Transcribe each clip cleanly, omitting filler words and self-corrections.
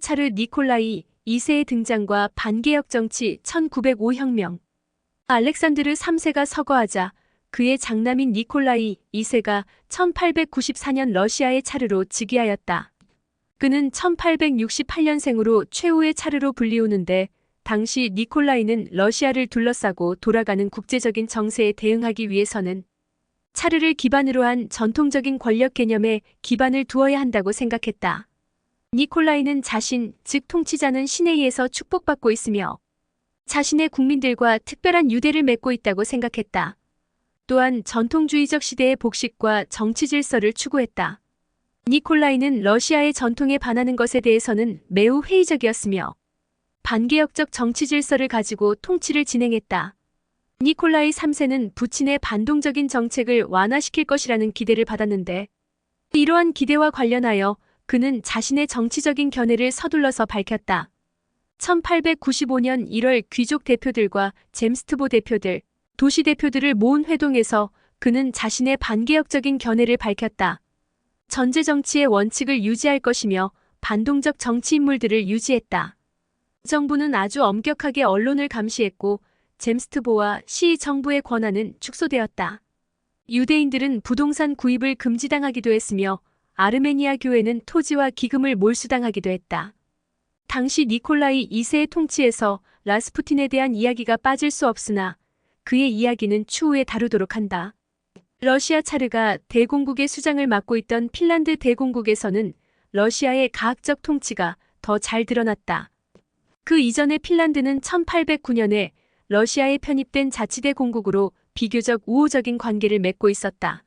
차르 니콜라이 2세의 등장과 반개혁 정치 1905 혁명. 알렉산드르 3세가 서거하자 그의 장남인 니콜라이 2세가 1894년 러시아의 차르로 즉위하였다. 그는 1868년생으로 최후의 차르로 불리우는데 당시 니콜라이는 러시아를 둘러싸고 돌아가는 국제적인 정세에 대응하기 위해서는 차르를 기반으로 한 전통적인 권력 개념에 기반을 두어야 한다고 생각했다. 니콜라이는 자신, 즉 통치자는 신에 의해서 축복받고 있으며 자신의 국민들과 특별한 유대를 맺고 있다고 생각했다. 또한 전통주의적 시대의 복식과 정치 질서를 추구했다. 니콜라이는 러시아의 전통에 반하는 것에 대해서는 매우 회의적이었으며 반개혁적 정치 질서를 가지고 통치를 진행했다. 니콜라이 3세는 부친의 반동적인 정책을 완화시킬 것이라는 기대를 받았는데 이러한 기대와 관련하여 그는 자신의 정치적인 견해를 서둘러서 밝혔다. 1895년 1월 귀족 대표들과 젬스트보 대표들, 도시 대표들을 모은 회동에서 그는 자신의 반개혁적인 견해를 밝혔다. 전제 정치의 원칙을 유지할 것이며 반동적 정치 인물들을 유지했다. 정부는 아주 엄격하게 언론을 감시했고 젬스트보와 시위 정부의 권한은 축소되었다. 유대인들은 부동산 구입을 금지당하기도 했으며 아르메니아 교회는 토지와 기금을 몰수당하기도 했다. 당시 니콜라이 2세의 통치에서 라스푸틴에 대한 이야기가 빠질 수 없으나 그의 이야기는 추후에 다루도록 한다. 러시아 차르가 대공국의 수장을 맡고 있던 핀란드 대공국에서는 러시아의 가학적 통치가 더 잘 드러났다. 그 이전에 핀란드는 1809년에 러시아에 편입된 자치대 공국으로 비교적 우호적인 관계를 맺고 있었다.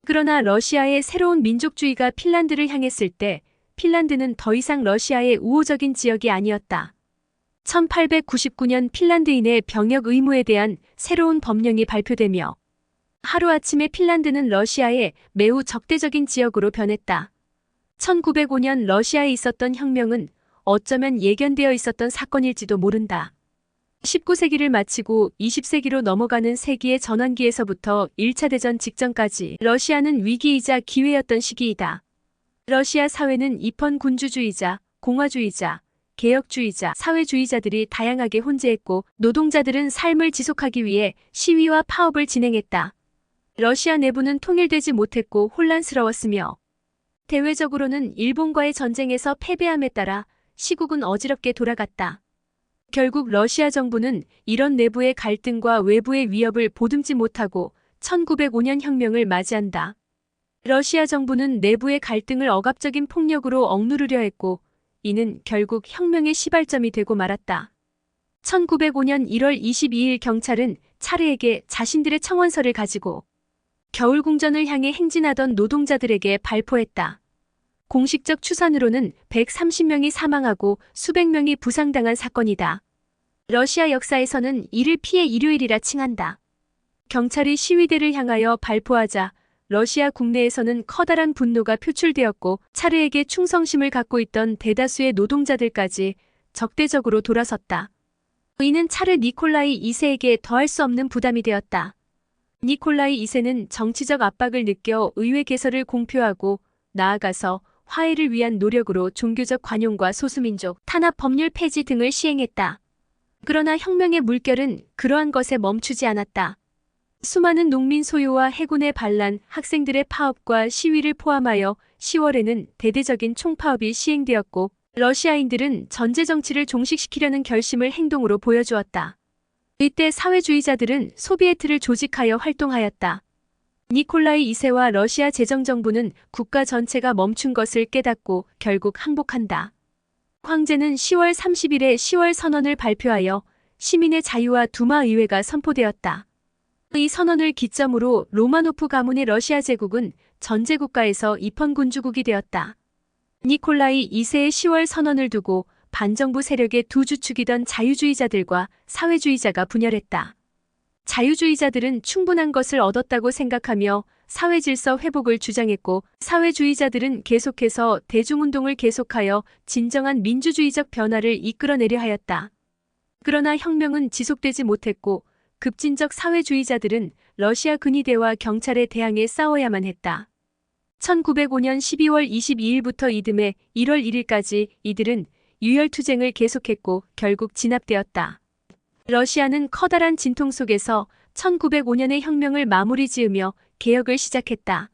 그러나 러시아의 새로운 민족주의가 핀란드를 향했을 때 핀란드는 더 이상 러시아의 우호적인 지역이 아니었다. 1899년 핀란드인의 병역 의무에 대한 새로운 법령이 발표되며 하루아침에 핀란드는 러시아의 매우 적대적인 지역으로 변했다. 1905년 러시아에 있었던 혁명은 어쩌면 예견되어 있었던 사건일지도 모른다. 19세기를 마치고 20세기로 넘어가는 세기의 전환기에서부터 1차 대전 직전까지 러시아는 위기이자 기회였던 시기이다. 러시아 사회는 입헌군주주의자, 공화주의자, 개혁주의자, 사회주의자들이 다양하게 혼재했고 노동자들은 삶을 지속하기 위해 시위와 파업을 진행했다. 러시아 내부는 통일되지 못했고 혼란스러웠으며 대외적으로는 일본과의 전쟁에서 패배함에 따라 시국은 어지럽게 돌아갔다. 결국 러시아 정부는 이런 내부의 갈등과 외부의 위협을 보듬지 못하고 1905년 혁명을 맞이한다. 러시아 정부는 내부의 갈등을 억압적인 폭력으로 억누르려 했고 이는 결국 혁명의 시발점이 되고 말았다. 1905년 1월 22일 경찰은 차르에게 자신들의 청원서를 가지고 겨울궁전을 향해 행진하던 노동자들에게 발포했다. 공식적 추산으로는 130명이 사망하고 수백 명이 부상당한 사건이다. 러시아 역사에서는 이를 피해 일요일이라 칭한다. 경찰이 시위대를 향하여 발포하자 러시아 국내에서는 커다란 분노가 표출되었고 차르에게 충성심을 갖고 있던 대다수의 노동자들까지 적대적으로 돌아섰다. 이는 차르 니콜라이 2세에게 더할 수 없는 부담이 되었다. 니콜라이 2세는 정치적 압박을 느껴 의회 개설을 공표하고 나아가서 화해를 위한 노력으로 종교적 관용과 소수민족 탄압 법률 폐지 등을 시행했다. 그러나 혁명의 물결은 그러한 것에 멈추지 않았다. 수많은 농민 소요와 해군의 반란, 학생들의 파업과 시위를 포함하여 10월에는 대대적인 총파업이 시행되었고 러시아인들은 전제 정치를 종식시키려는 결심을 행동으로 보여주었다. 이때 사회주의자들은 소비에트를 조직하여 활동하였다. 니콜라이 2세와 러시아 제정정부는 국가 전체가 멈춘 것을 깨닫고 결국 항복한다. 황제는 10월 30일에 10월 선언을 발표하여 시민의 자유와 두마 의회가 선포되었다. 이 선언을 기점으로 로마노프 가문의 러시아 제국은 전제국가에서 입헌군주국이 되었다. 니콜라이 2세의 10월 선언을 두고 반정부 세력의 두 주축이던 자유주의자들과 사회주의자가 분열했다. 자유주의자들은 충분한 것을 얻었다고 생각하며 사회질서 회복을 주장했고 사회주의자들은 계속해서 대중운동을 계속하여 진정한 민주주의적 변화를 이끌어내려 하였다. 그러나 혁명은 지속되지 못했고 급진적 사회주의자들은 러시아 근위대와 경찰에 대항해 싸워야만 했다. 1905년 12월 22일부터 이듬해 1월 1일까지 이들은 유혈투쟁을 계속했고 결국 진압되었다. 러시아는 커다란 진통 속에서 1905년의 혁명을 마무리 지으며 개혁을 시작했다.